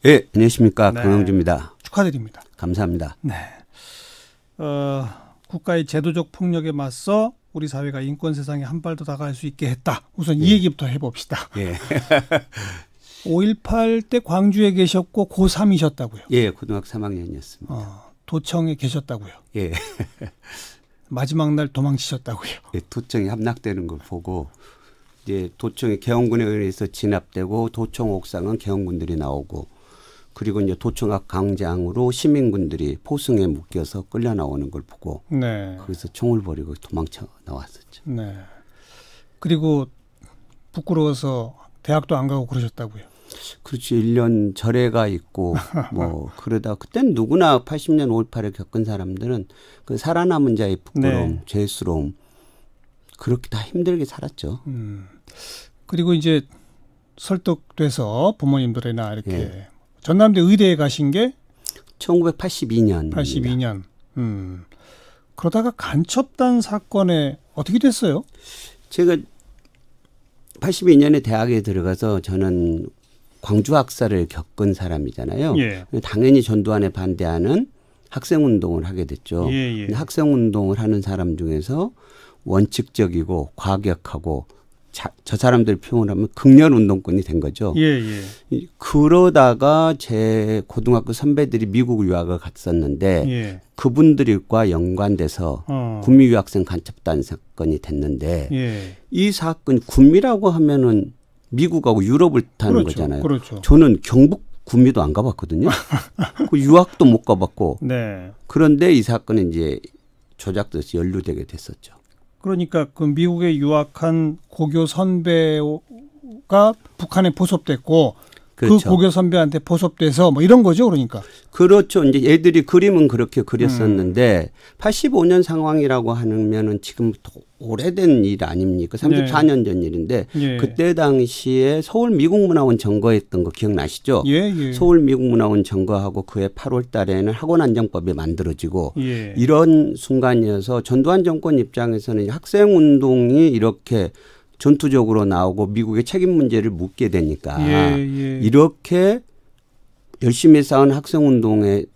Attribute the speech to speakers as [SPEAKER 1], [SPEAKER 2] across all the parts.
[SPEAKER 1] 네, 안녕하십니까.
[SPEAKER 2] 네.
[SPEAKER 1] 강영주입니다.
[SPEAKER 2] 축하드립니다.
[SPEAKER 1] 감사합니다.
[SPEAKER 2] 네. 국가의 제도적 폭력에 맞서 우리 사회가 인권 세상에 한 발 더 다가갈 수 있게 했다. 우선 이 얘기부터 해봅시다.
[SPEAKER 1] 예.
[SPEAKER 2] 5.18 때 광주에 계셨고 고3이셨다고요.
[SPEAKER 1] 예, 고등학교 3학년이었습니다.
[SPEAKER 2] 도청에 계셨다고요.
[SPEAKER 1] 예.
[SPEAKER 2] 마지막 날 도망치셨다고요.
[SPEAKER 1] 예, 도청이 함락되는 걸 보고 이제 도청이 계엄군에 의해서 진압되고 도청 옥상은 계엄군들이 나오고 그리고 이제 도청 앞 광장으로 시민군들이 포승에 묶여서 끌려 나오는 걸 보고
[SPEAKER 2] 네.
[SPEAKER 1] 거기서 총을 버리고 도망쳐 나왔었죠.
[SPEAKER 2] 네. 그리고 부끄러워서 대학도 안 가고 그러셨다고요.
[SPEAKER 1] 그렇지. 1년 절에가 있고 뭐 그러다 그땐 누구나 80년 5.18을 겪은 사람들은 그 살아남은 자의 부끄러움,
[SPEAKER 2] 네.
[SPEAKER 1] 죄스러움 그렇게 다 힘들게 살았죠.
[SPEAKER 2] 그리고 이제 설득돼서 부모님들이나 이렇게 전남대 의대에 가신 게
[SPEAKER 1] 1982년.
[SPEAKER 2] 82년. 그러다가 간첩단 사건에 어떻게 됐어요?
[SPEAKER 1] 제가 82년에 대학에 들어가서 저는 광주 학살을 겪은 사람이잖아요.
[SPEAKER 2] 예.
[SPEAKER 1] 당연히 전두환에 반대하는 학생운동을 하게 됐죠.
[SPEAKER 2] 예.
[SPEAKER 1] 학생운동을 하는 사람 중에서 원칙적이고 과격하고 저 사람들 표현하면 극렬운동권이 된 거죠.
[SPEAKER 2] 예.
[SPEAKER 1] 그러다가 제 고등학교 선배들이 미국 유학을 갔었는데
[SPEAKER 2] 예.
[SPEAKER 1] 그분들과 연관돼서 구미 유학생 간첩단 사건이 됐는데
[SPEAKER 2] 예.
[SPEAKER 1] 이 사건 구미라고 하면은 미국하고 유럽을 타는
[SPEAKER 2] 그렇죠.
[SPEAKER 1] 거잖아요.
[SPEAKER 2] 그렇죠.
[SPEAKER 1] 저는 경북 구미도 안 가봤거든요. 그 유학도 못 가봤고.
[SPEAKER 2] 네.
[SPEAKER 1] 그런데 이 사건은 이제 조작돼서 연루되게 됐었죠.
[SPEAKER 2] 그러니까 그 미국에 유학한 고교 선배가 북한에 포섭됐고
[SPEAKER 1] 그렇죠.
[SPEAKER 2] 그 고교 선배한테 포섭돼서 뭐 이런 거죠, 그러니까.
[SPEAKER 1] 그렇죠. 이제 애들이 그림은 그렇게 그렸었는데 85년 상황이라고 하면은 지금부터 오래된 일 아닙니까? 34년 전 일인데
[SPEAKER 2] 예.
[SPEAKER 1] 그때 당시에 서울 미국문화원 점거했던 거 기억나시죠?
[SPEAKER 2] 예.
[SPEAKER 1] 서울 미국문화원 점거하고 그해 8월 달에는 학원안정법이 만들어지고
[SPEAKER 2] 예.
[SPEAKER 1] 이런 순간이어서 전두환 정권 입장에서는 학생운동이 이렇게 전투적으로 나오고 미국의 책임 문제를 묻게 되니까
[SPEAKER 2] 예.
[SPEAKER 1] 이렇게 열심히 싸운 학생운동의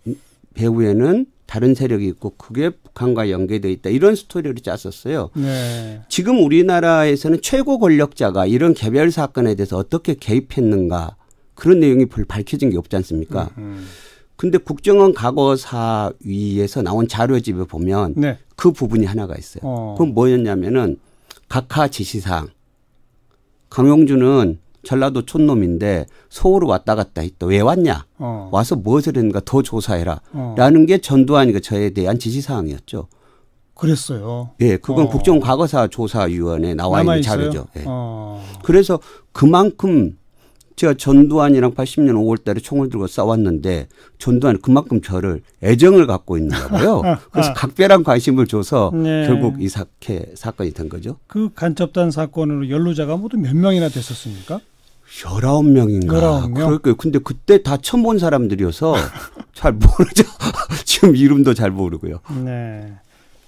[SPEAKER 1] 배후에는 다른 세력이 있고 그게 북한과 연계되어 있다. 이런 스토리를 짰었어요.
[SPEAKER 2] 네.
[SPEAKER 1] 지금 우리나라에서는 최고 권력자가 이런 개별 사건에 대해서 어떻게 개입했는가 그런 내용이 별 밝혀진 게 없지 않습니까? 근데 국정원 과거사위에서 나온 자료집에 보면
[SPEAKER 2] 네.
[SPEAKER 1] 그 부분이 하나가 있어요. 그건 뭐였냐면은 각하 지시사항. 강용주는 전라도 촌놈인데 서울을 왔다 갔다 했다. 왜 왔냐? 와서 무엇을 했는가 더 조사해라. 라는 게 전두환이 저에 대한 지시사항이었죠.
[SPEAKER 2] 그랬어요.
[SPEAKER 1] 예, 그건 국정과거사조사위원회에 나와 있는 자료죠. 예. 그래서 그만큼 제가 전두환이랑 80년 5월 달에 총을 들고 싸웠는데 전두환은 그만큼 저를 애정을 갖고 있는가 봐요. 그래서 각별한 관심을 줘서 결국 이 사건이 된 거죠.
[SPEAKER 2] 그 간첩단 사건으로 연루자가 모두 몇 명이나 됐었습니까?
[SPEAKER 1] 19명인가.
[SPEAKER 2] 19명?
[SPEAKER 1] 그럴까요. 근데 그때 다 처음 본 사람들이어서 잘 모르죠. 지금 이름도 잘 모르고요.
[SPEAKER 2] 네.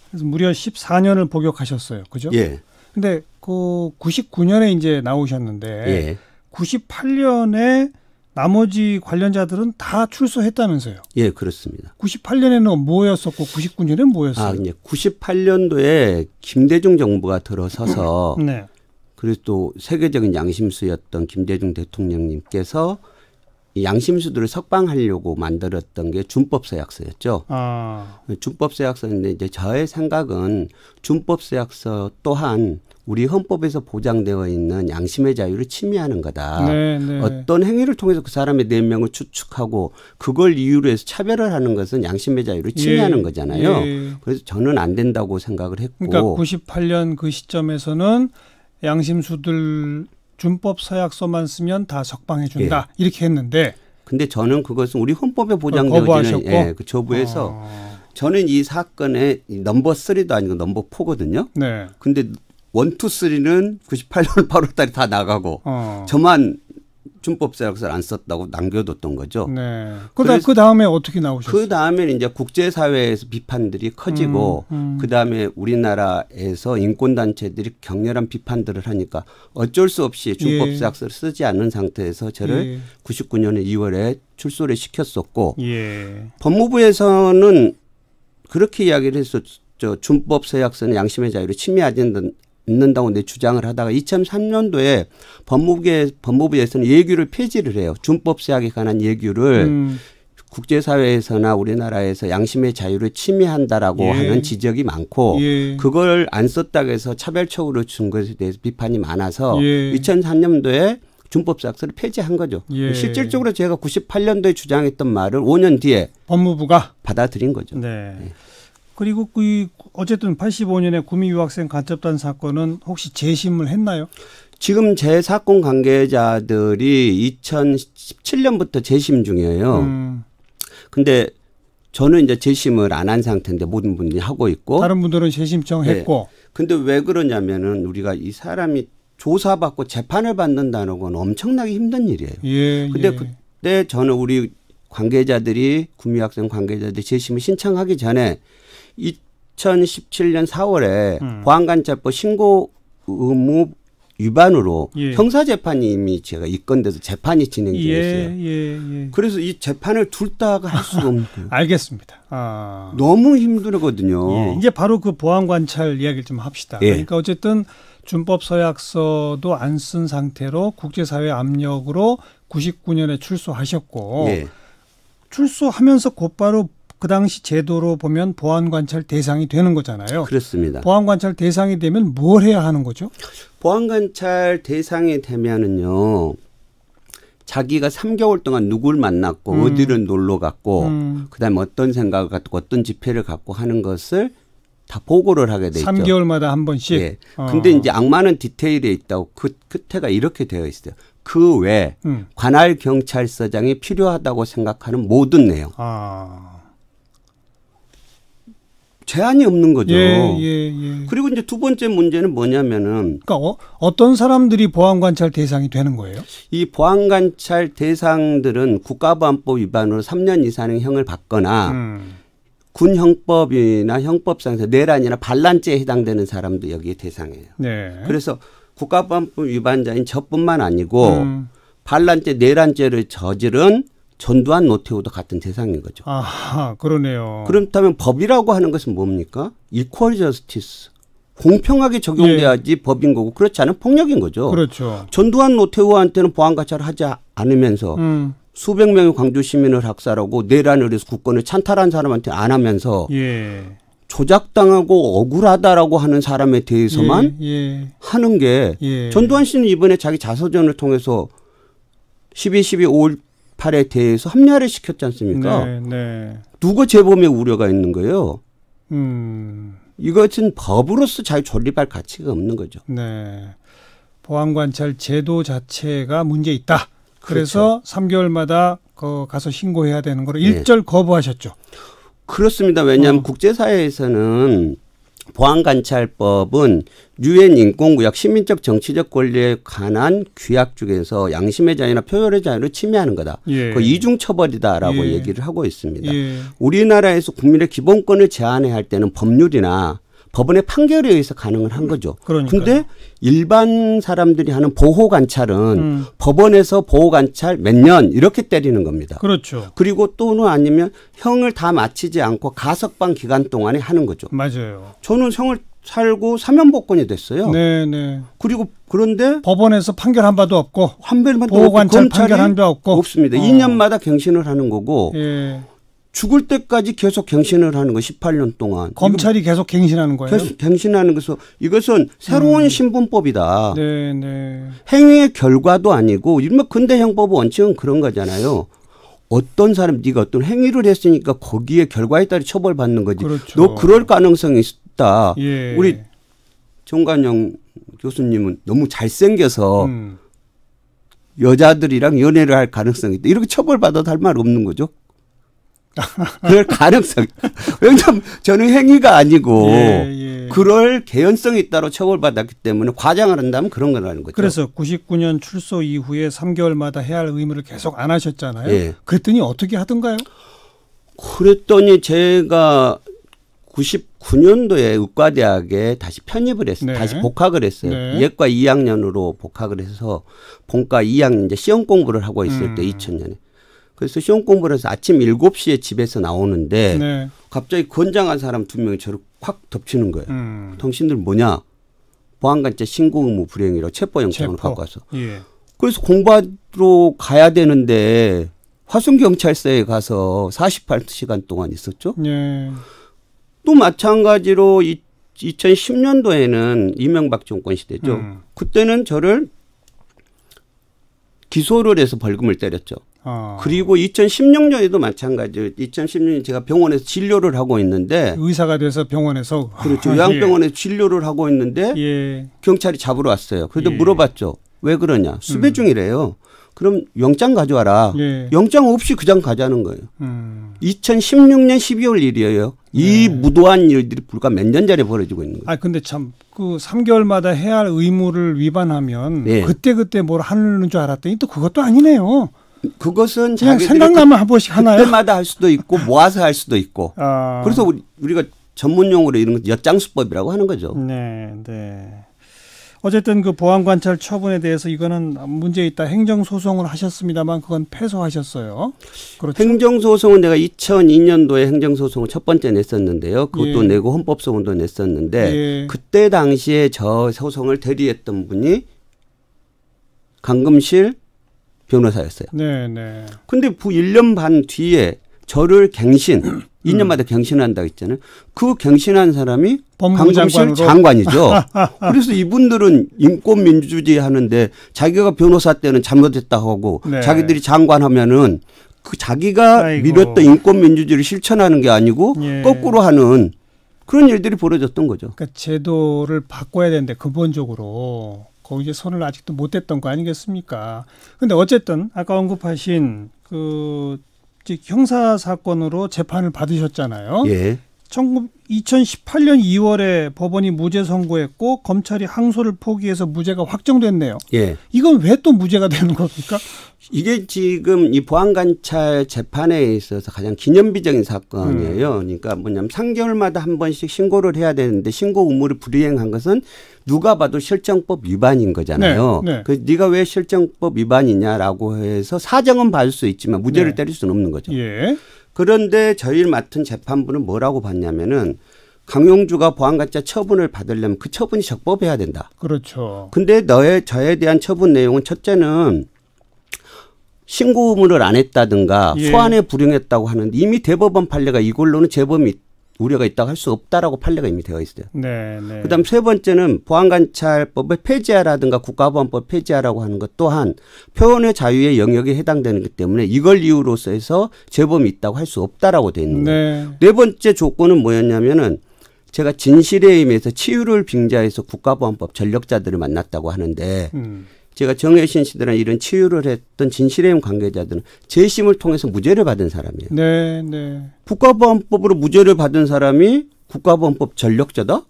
[SPEAKER 2] 그래서 무려 14년을 복역하셨어요. 그죠?
[SPEAKER 1] 예.
[SPEAKER 2] 근데 그 99년에 이제 나오셨는데
[SPEAKER 1] 예.
[SPEAKER 2] 98년에 나머지 관련자들은 다 출소했다면서요.
[SPEAKER 1] 예, 그렇습니다.
[SPEAKER 2] 98년에는 뭐였었고 99년에는 뭐였어요?
[SPEAKER 1] 이제 98년도에 김대중 정부가 들어서서
[SPEAKER 2] 네.
[SPEAKER 1] 그리고 또 세계적인 양심수였던 김대중 대통령님께서 이 양심수들을 석방하려고 만들었던 게 준법서약서였죠. 준법서약서인데 이제 저의 생각은 준법서약서 또한 우리 헌법에서 보장되어 있는 양심의 자유를 침해하는 거다.
[SPEAKER 2] 네.
[SPEAKER 1] 어떤 행위를 통해서 그 사람의 내면을 추측하고 그걸 이유로 해서 차별을 하는 것은 양심의 자유를 침해하는 거잖아요. 그래서 저는 안 된다고 생각을 했고.
[SPEAKER 2] 그러니까 98년 그 시점에서는 양심수들 준법 서약서만 쓰면 다 석방해 준다. 이렇게 했는데.
[SPEAKER 1] 근데 저는 그것은 우리 헌법에 보장되어지는 그 저부에서 저는 이 사건의 넘버 3도 아니고 넘버 4거든요.
[SPEAKER 3] 네.
[SPEAKER 1] 근데 1, 2, 3는 98년 8월 달에 다 나가고 저만 준법서약서를 안 썼다고 남겨뒀던 거죠.
[SPEAKER 2] 네. 그 다음에 어떻게 나오셨어요?
[SPEAKER 1] 그 다음에 이제 국제사회에서 비판들이 커지고 그 다음에 우리나라에서 인권단체들이 격렬한 비판들을 하니까 어쩔 수 없이 준법서약서를 쓰지 않는 상태에서 저를 99년에 2월에 출소를 시켰었고 법무부에서는 그렇게 이야기를 했었죠. 준법서약서는 양심의 자유를 침해하지 않는다고 내 주장을 하다가 2003년도에 법무부에서는 예규를 폐지를 해요. 준법서약에 관한 예규를 국제사회에서나 우리나라에서 양심의 자유를 침해한다라고 하는 지적이 많고 그걸 안 썼다고 해서 차별적으로 준 것에 대해서 비판이 많아서 2003년도에 준법서약서를 폐지한 거죠. 실질적으로 제가 98년도에 주장했던 말을 5년 뒤에
[SPEAKER 2] 법무부가
[SPEAKER 1] 받아들인 거죠.
[SPEAKER 2] 네. 그리고 어쨌든 85년에 구미 유학생 간첩단 사건은 혹시 재심을 했나요?
[SPEAKER 1] 지금 제 사건 관계자들이 2017년부터 재심 중이에요. 근데 저는 이제 재심을 안 한 상태인데 모든 분들이 하고 있고.
[SPEAKER 2] 다른 분들은 재심청했고.
[SPEAKER 1] 근데 왜 그러냐면은 우리가 이 사람이 조사받고 재판을 받는다는 건 엄청나게 힘든 일이에요. 근데 그때 저는 우리 관계자들이 구미 유학생 관계자들이 재심을 신청하기 전에 2017년 4월에 보안관찰법 신고 의무 위반으로 형사재판이 이미 제가 입건돼서 재판이 진행 중이었어요. 그래서 이 재판을 둘다가 할 수가 없는 거예요.
[SPEAKER 2] 알겠습니다.
[SPEAKER 1] 너무 힘들거든요.
[SPEAKER 2] 이제 바로 그 보안관찰 이야기를 좀 합시다. 그러니까 어쨌든 준법서약서도 안 쓴 상태로 국제사회 압력으로 99년에 출소하셨고 출소하면서 곧바로 그 당시 제도로 보면 보안관찰 대상이 되는 거잖아요.
[SPEAKER 1] 그렇습니다.
[SPEAKER 2] 보안관찰 대상이 되면 뭘 해야 하는 거죠?
[SPEAKER 1] 보안관찰 대상이 되면은요. 자기가 3개월 동안 누굴 만났고 어디를 놀러 갔고 그다음에 어떤 생각을 갖고 어떤 집회를 갖고 하는 것을 다 보고를 하게 돼 있죠.
[SPEAKER 2] 3개월마다 한 번씩.
[SPEAKER 1] 근데 이제 악마는 디테일에 있다고 그 끝에가 이렇게 되어 있어요. 그 외에 관할 경찰서장이 필요하다고 생각하는 모든 내용. 제한이 없는 거죠. 그리고 이제 두 번째 문제는 뭐냐면은.
[SPEAKER 2] 그러니까 어떤 사람들이 보안관찰 대상이 되는 거예요?
[SPEAKER 1] 이 보안관찰 대상들은 국가보안법 위반으로 3년 이상의 형을 받거나 군 형법이나 형법상에서 내란이나 반란죄에 해당되는 사람도 여기에 대상이에요. 그래서 국가보안법 위반자인 저뿐만 아니고 반란죄, 내란죄를 저지른 전두환, 노태우도 같은 대상인 거죠.
[SPEAKER 2] 그러네요.
[SPEAKER 1] 그렇다면 법이라고 하는 것은 뭡니까? 이퀄 저스티스. 공평하게 적용돼야지 법인 거고 그렇지 않으면 폭력인 거죠.
[SPEAKER 2] 그렇죠.
[SPEAKER 1] 전두환, 노태우한테는 보안관찰을 하지 않으면서 수백 명의 광주 시민을 학살하고 내란을 해서 국권을 찬탈한 사람한테 안 하면서 조작당하고 억울하다라고 하는 사람에 대해서만 하는 게 전두환 씨는 이번에 자기 자서전을 통해서 12.12.5.18에 대해서 합리화를 시켰지 않습니까? 누구 재범의 우려가 있는 거예요? 이것은 법으로서 잘 존립할 가치가 없는 거죠.
[SPEAKER 2] 보안관찰 제도 자체가 문제 있다. 그래서 3개월마다 가서 신고해야 되는 걸 일절 거부하셨죠.
[SPEAKER 1] 그렇습니다. 왜냐하면 국제사회에서는 보안관찰법은 유엔 인권구역 시민적 정치적 권리에 관한 규약 중에서 양심의 자유나 표현의 자유를 침해하는 거다. 그 이중처벌이다라고 얘기를 하고 있습니다. 우리나라에서 국민의 기본권을 제한해야 할 때는 법률이나 법원의 판결에 의해서 가능을 한 거죠. 그런데 일반 사람들이 하는 보호관찰은 법원에서 보호관찰 몇 년 이렇게 때리는 겁니다.
[SPEAKER 2] 그렇죠.
[SPEAKER 1] 그리고 또는 아니면 형을 다 마치지 않고 가석방 기간 동안에 하는 거죠.
[SPEAKER 2] 맞아요.
[SPEAKER 1] 저는 형을 살고 사면복권이 됐어요. 그리고 그런데
[SPEAKER 2] 법원에서 판결한 바도 없고
[SPEAKER 1] 보호관찰
[SPEAKER 2] 판결한 바 없고
[SPEAKER 1] 없습니다. 2년마다 갱신을 하는 거고 죽을 때까지 계속 갱신을 하는 거 18년 동안.
[SPEAKER 2] 검찰이 계속 갱신하는 거예요?
[SPEAKER 1] 계속 갱신하는 것은 이것은 새로운 신분법이다. 행위의 결과도 아니고 일명 근대형법 원칙은 그런 거잖아요. 어떤 사람 네가 어떤 행위를 했으니까 거기에 결과에 따라 처벌받는 거지. 너 그럴 가능성이 있다. 우리 정관영 교수님은 너무 잘생겨서 여자들이랑 연애를 할 가능성이 있다. 이렇게 처벌받아도 할 말 없는 거죠. 그럴 가능성. 왜냐하면 저는 행위가 아니고 그럴 개연성이 있다로 처벌받았기 때문에 과장을 한다면 그런 거라는 거죠.
[SPEAKER 2] 그래서 99년 출소 이후에 3개월마다 해야 할 의무를 계속 안 하셨잖아요. 그랬더니 어떻게 하던가요?
[SPEAKER 1] 그랬더니 제가 99년도에 의과대학에 다시 편입을 했어요. 다시 복학을 했어요. 예과 2학년으로 복학을 해서 본과 2학년 이제 시험 공부를 하고 있을 때 2000년에. 그래서 시험 공부를 해서 아침 7시에 집에서 나오는데 갑자기 건장한 사람 2명이 저를 확 덮치는 거예요. 당신들 뭐냐? 보안관찰 신고 의무 불이행이라고 체포영장을 갖고 와서. 그래서 공부하러 가야 되는데 화순경찰서에 가서 48시간 동안 있었죠. 또 마찬가지로 2010년도에는 이명박 정권 시대죠. 그때는 저를 기소를 해서 벌금을 때렸죠. 그리고 2016년에도 마찬가지로 2016년 제가 병원에서 진료를 하고 있는데
[SPEAKER 2] 의사가 돼서 병원에서
[SPEAKER 1] 그렇죠. 요양병원에서 진료를 하고 있는데 경찰이 잡으러 왔어요. 그래도 물어봤죠. 왜 그러냐. 수배 중이래요. 그럼 영장 가져와라. 영장 없이 그냥 가자는 거예요. 2016년 12월 일이에요. 이 무도한 일들이 불과 몇 년 전에 벌어지고 있는 거예요.
[SPEAKER 2] 아 근데 참 그 3개월마다 해야 할 의무를 위반하면 그때 뭘 하는 줄 알았더니 또 그것도 아니네요.
[SPEAKER 1] 그것은
[SPEAKER 2] 그냥 생각나면 한 번씩 하나요?
[SPEAKER 1] 그때마다 할 수도 있고 모아서 할 수도 있고. 그래서 우리가 전문용어로 이런 건 엿장수법이라고 하는 거죠.
[SPEAKER 2] 네. 어쨌든 그 보안관찰 처분에 대해서 이거는 문제 있다 행정소송을 하셨습니다만 그건 패소하셨어요. 그렇죠?
[SPEAKER 1] 행정소송은 내가 2002년도에 행정소송을 첫 번째 냈었는데요. 그것도 내고 헌법소원도 냈었는데 그때 당시에 저 소송을 대리했던 분이 강금실 변호사였어요. 근데 그 1년 반 뒤에 저를 갱신 2년마다 갱신한다고 했잖아요. 그 갱신한 사람이 강금실 장관이죠. 그래서 이분들은 인권민주주의 하는데 자기가 변호사 때는 잘못했다고 하고 자기들이 장관하면은 그 자기가 밀었던 인권민주주의를 실천하는 게 아니고 거꾸로 하는 그런 일들이 벌어졌던 거죠.
[SPEAKER 2] 그러니까 제도를 바꿔야 되는데 근본적으로 거기에 손을 아직도 못 댔던 거 아니겠습니까? 근데 어쨌든 아까 언급하신 그 형사 사건으로 재판을 받으셨잖아요. 2018년 2월에 법원이 무죄 선고했고 검찰이 항소를 포기해서 무죄가 확정됐네요. 이건 왜 또 무죄가 되는 겁니까?
[SPEAKER 1] 이게 지금 이 보안관찰 재판에 있어서 가장 기념비적인 사건이에요. 그러니까 뭐냐면 3개월마다 한 번씩 신고를 해야 되는데 신고 의무를 불이행한 것은 누가 봐도 실정법 위반인 거잖아요. 그래서 네가 왜 실정법 위반이냐라고 해서 사정은 받을 수 있지만 무죄를 때릴 수는 없는 거죠. 그런데 저희를 맡은 재판부는 뭐라고 봤냐면은 강용주가 보안관찰 처분을 받으려면 그 처분이 적법해야 된다.
[SPEAKER 2] 그렇죠.
[SPEAKER 1] 근데 저에 대한 처분 내용은 첫째는 신고 의무를 안 했다든가 소환에 불응했다고 하는데 이미 대법원 판례가 이걸로는 재범이 우려가 있다고 할 수 없다라고 판례가 이미 되어 있어요. 그다음 세 번째는 보안관찰법을 폐지하라든가 국가보안법 폐지하라고 하는 것 또한 표현의 자유의 영역에 해당되는 것 때문에 이걸 이유로서 해서 재범이 있다고 할 수 없다라고 되어 있는 거예요. 네 번째 조건은 뭐였냐면은 제가 진실에 임해서 치유를 빙자해서 국가보안법 전력자들을 만났다고 하는데 제가 정혜신 씨들이나 이런 치유를 했던 진실의 임 관계자들은 재심을 통해서 무죄를 받은 사람이에요. 국가보안법으로 무죄를 받은 사람이 국가보안법 전력자다?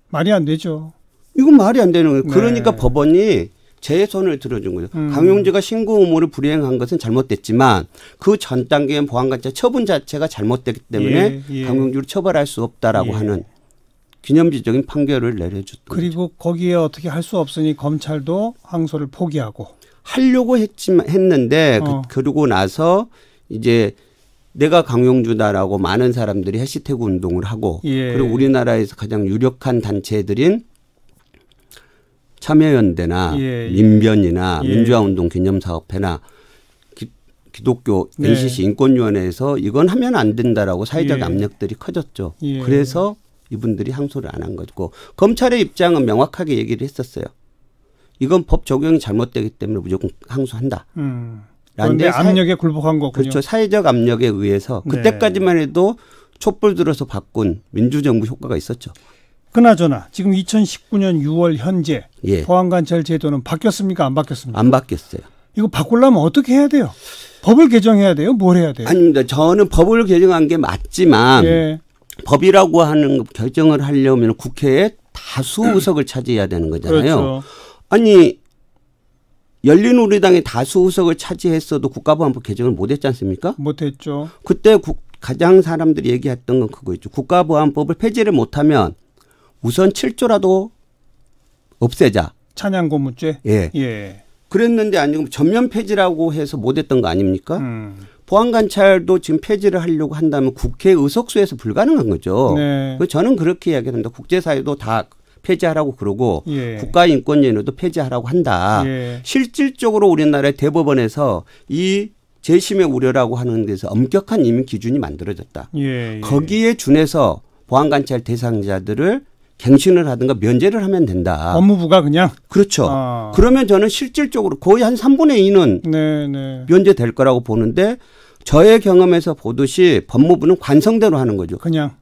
[SPEAKER 2] 말이 안 되죠.
[SPEAKER 1] 이건 말이 안 되는 거예요. 그러니까 법원이 제 손을 들어준 거죠. 강용주가 신고 의무를 불이행한 것은 잘못됐지만 그 전 단계인 보안관찰 처분 자체가 잘못됐기 때문에 강용주를 처벌할 수 없다라고 하는 기념비적인 판결을 내려줬던
[SPEAKER 2] 그리고
[SPEAKER 1] 거죠.
[SPEAKER 2] 거기에 어떻게 할 수 없으니 검찰도 항소를 포기하고.
[SPEAKER 1] 하려고 했는데 그러고 나서 이제 내가 강용주다라고 많은 사람들이 해시태그 운동을 하고 그리고 우리나라에서 가장 유력한 단체들인 참여연대나 민변이나 민주화운동 기념사업회나 기독교 NCC 인권위원회에서 이건 하면 안 된다라고 사회적 압력들이 커졌죠. 그래서 이분들이 항소를 안 한 거고 검찰의 입장은 명확하게 얘기를 했었어요. 이건 법 적용이 잘못되기 때문에 무조건 항소한다.
[SPEAKER 2] 그런데 압력에 굴복한 거군요.
[SPEAKER 1] 그렇죠. 사회적 압력에 의해서 그때까지만 해도 촛불 들어서 바꾼 민주정부 효과가 있었죠.
[SPEAKER 2] 그나저나 지금 2019년 6월 현재 보안관찰 제도는 바뀌었습니까? 안 바뀌었습니까?
[SPEAKER 1] 안 바뀌었어요.
[SPEAKER 2] 이거 바꾸려면 어떻게 해야 돼요? 법을 개정해야 돼요? 뭘 해야 돼요?
[SPEAKER 1] 아닙니다. 저는 법을 개정한 게 맞지만 법이라고 하는 결정을 하려면 국회에 다수 의석을 차지해야 되는 거잖아요.
[SPEAKER 2] 그렇죠.
[SPEAKER 1] 아니 열린우리당이 다수 의석을 차지했어도 국가보안법 개정을 못했지 않습니까?
[SPEAKER 2] 못했죠.
[SPEAKER 1] 그때 가장 사람들이 얘기했던 건 그거였죠. 국가보안법을 폐지를 못하면 우선 7조라도 없애자.
[SPEAKER 2] 찬양고무죄?
[SPEAKER 1] 예.
[SPEAKER 2] 예.
[SPEAKER 1] 그랬는데 아니고 전면 폐지라고 해서 못했던 거 아닙니까? 보안관찰도 지금 폐지를 하려고 한다면 국회 의석수에서 불가능한 거죠.
[SPEAKER 2] 네.
[SPEAKER 1] 저는 그렇게 이야기합니다. 국제사회도 다 폐지하라고 그러고
[SPEAKER 2] 예.
[SPEAKER 1] 국가인권위원회도 폐지하라고 한다.
[SPEAKER 2] 예.
[SPEAKER 1] 실질적으로 우리나라의 대법원에서 이 재심의 우려라고 하는 데서 엄격한 임의 기준이 만들어졌다.
[SPEAKER 2] 예.
[SPEAKER 1] 거기에 준해서 보안관찰 대상자들을 갱신을 하든가 면제를 하면 된다.
[SPEAKER 2] 법무부가 그냥?
[SPEAKER 1] 그렇죠. 그러면 저는 실질적으로 거의 한 3분의 2는
[SPEAKER 2] 네.
[SPEAKER 1] 면제될 거라고 보는데 저의 경험에서 보듯이 법무부는 관성대로 하는 거죠.
[SPEAKER 2] 그냥.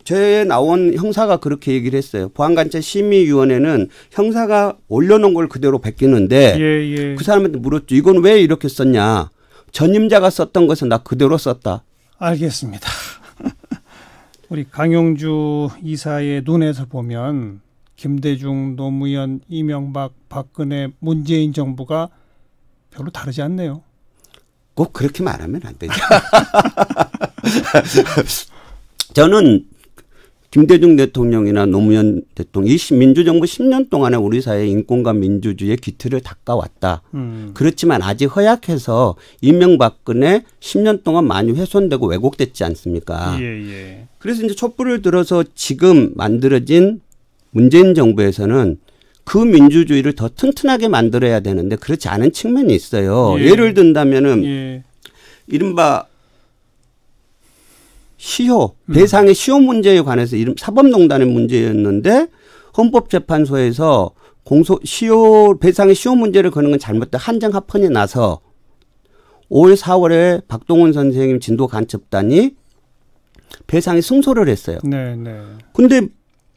[SPEAKER 1] 저에 나온 형사가 그렇게 얘기를 했어요. 보안관찰 심의위원회는 형사가 올려놓은 걸 그대로 베끼는데
[SPEAKER 2] 예.
[SPEAKER 1] 그 사람한테 물었죠. 이건 왜 이렇게 썼냐. 전임자가 썼던 것은 나 그대로 썼다.
[SPEAKER 2] 알겠습니다. 우리 강용주 이사의 눈에서 보면 김대중, 노무현, 이명박, 박근혜, 문재인 정부가 별로 다르지 않네요.
[SPEAKER 1] 꼭 그렇게 말하면 안 되죠. 저는 김대중 대통령이나 노무현 대통령 이 민주정부 10년 동안에 우리 사회 인권과 민주주의의 기틀을 닦아왔다. 그렇지만 아직 허약해서 이명박근혜 10년 동안 많이 훼손되고 왜곡됐지 않습니까?
[SPEAKER 2] 예.
[SPEAKER 1] 그래서 이제 촛불을 들어서 지금 만들어진 문재인 정부에서는 그 민주주의를 더 튼튼하게 만들어야 되는데 그렇지 않은 측면이 있어요. 예를 든다면은 이른바 시효, 배상의 시효 문제에 관해서 사법농단의 문제였는데 헌법재판소에서 배상의 시효 문제를 거는 건 잘못된 한정합헌이 나서 올 4월에 박동원 선생님 진도간첩단이 배상에 승소를 했어요. 근데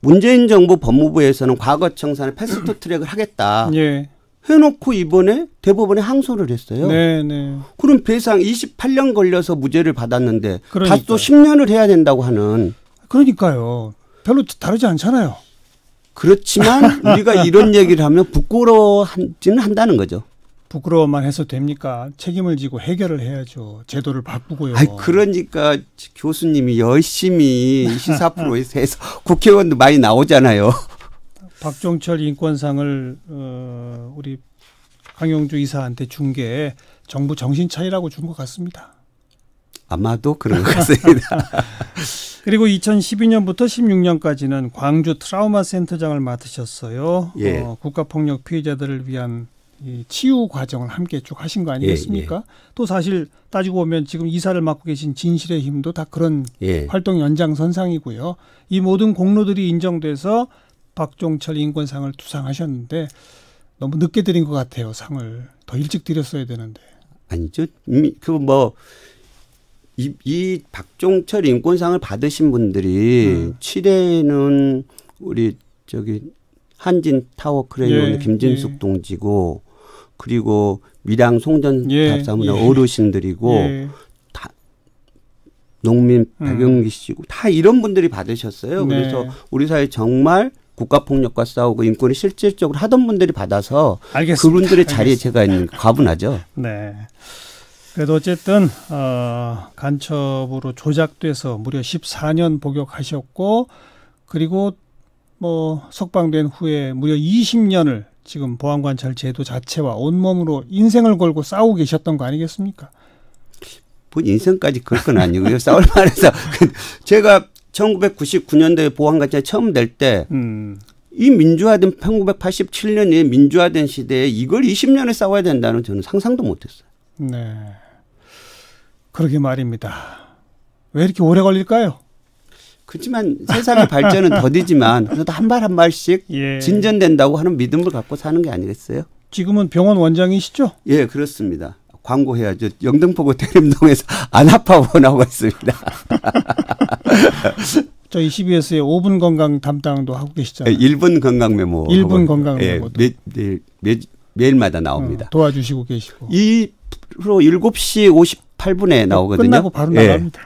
[SPEAKER 1] 문재인 정부 법무부에서는 과거청산에 패스트트랙을 하겠다. 해놓고 이번에 대법원에 항소를 했어요. 그럼 배상 28년 걸려서 무죄를 받았는데 다시 또 10년을 해야 된다고 하는.
[SPEAKER 2] 그러니까요. 별로 다르지 않잖아요.
[SPEAKER 1] 그렇지만 우리가 이런 얘기를 하면 부끄러워하지는 한다는 거죠.
[SPEAKER 2] 부끄러워만 해서 됩니까? 책임을 지고 해결을 해야죠. 제도를 바꾸고요.
[SPEAKER 1] 그러니까 교수님이 열심히 시사 프로에서 해서 국회의원도 많이 나오잖아요.
[SPEAKER 2] 박종철 인권상을 우리 강용주 이사한테 준 게 정부 정신 차리라고 준 것 같습니다.
[SPEAKER 1] 아마도 그런 것 같습니다.
[SPEAKER 2] 그리고 2012년부터 16년까지는 광주 트라우마 센터장을 맡으셨어요. 국가폭력 피해자들을 위한 이 치유 과정을 함께 쭉 하신 거 아니겠습니까? 또 사실 따지고 보면 지금 이사를 맡고 계신 진실의 힘도 다 그런 활동 연장선상이고요. 이 모든 공로들이 인정돼서 박종철 인권상을 투상하셨는데 너무 늦게 드린 것 같아요. 상을 더 일찍 드렸어야 되는데.
[SPEAKER 1] 아니죠. 이 박종철 인권상을 받으신 분들이 7회는 우리 한진 타워 크레이온 김진숙 동지고 그리고 밀양 송전 답사문화 어르신들이고 다 농민 박영기 씨고 다 이런 분들이 받으셨어요. 그래서 우리 사회 정말 국가폭력과 싸우고 인권을 실질적으로 하던 분들이 받아서 그분들의 자리에 제가 있는 과분하죠.
[SPEAKER 2] 그래도 어쨌든 간첩으로 조작돼서 무려 14년 복역하셨고 그리고 석방된 후에 무려 20년을 지금 보안관찰 제도 자체와 온몸으로 인생을 걸고 싸우고 계셨던 거 아니겠습니까?
[SPEAKER 1] 인생까지 걸 건 아니고요. 싸울 만해서 제가 1999년도에 보안관찰 처음 될 때 이 민주화된 1987년에 민주화된 시대에 이걸 20년을 싸워야 된다는 저는 상상도 못했어요.
[SPEAKER 2] 그러게 말입니다. 왜 이렇게 오래 걸릴까요?
[SPEAKER 1] 그렇지만 세상의 발전은 더디지만 그래도 한 발 한 발씩 진전된다고 하는 믿음을 갖고 사는 게 아니겠어요?
[SPEAKER 2] 지금은 병원 원장이시죠?
[SPEAKER 1] 예, 그렇습니다. 광고해야죠. 영등포구 대림동에서 안아파원 하고 있습니다.
[SPEAKER 2] 저희 CBS의 5분 건강 담당도 하고 계시잖아요.
[SPEAKER 1] 1분 건강 메모.
[SPEAKER 2] 1분 건강 메모.
[SPEAKER 1] 매일마다 나옵니다.
[SPEAKER 2] 도와주시고 계시고.
[SPEAKER 1] 7시 8분에 나오거든요.
[SPEAKER 2] 끝나고 바로 나갑니다.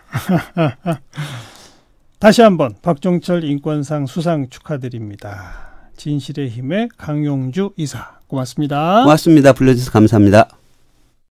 [SPEAKER 2] 다시 한번 박종철 인권상 수상 축하드립니다. 진실의 힘의 강용주 이사 고맙습니다.
[SPEAKER 1] 고맙습니다. 불러주셔서 감사합니다.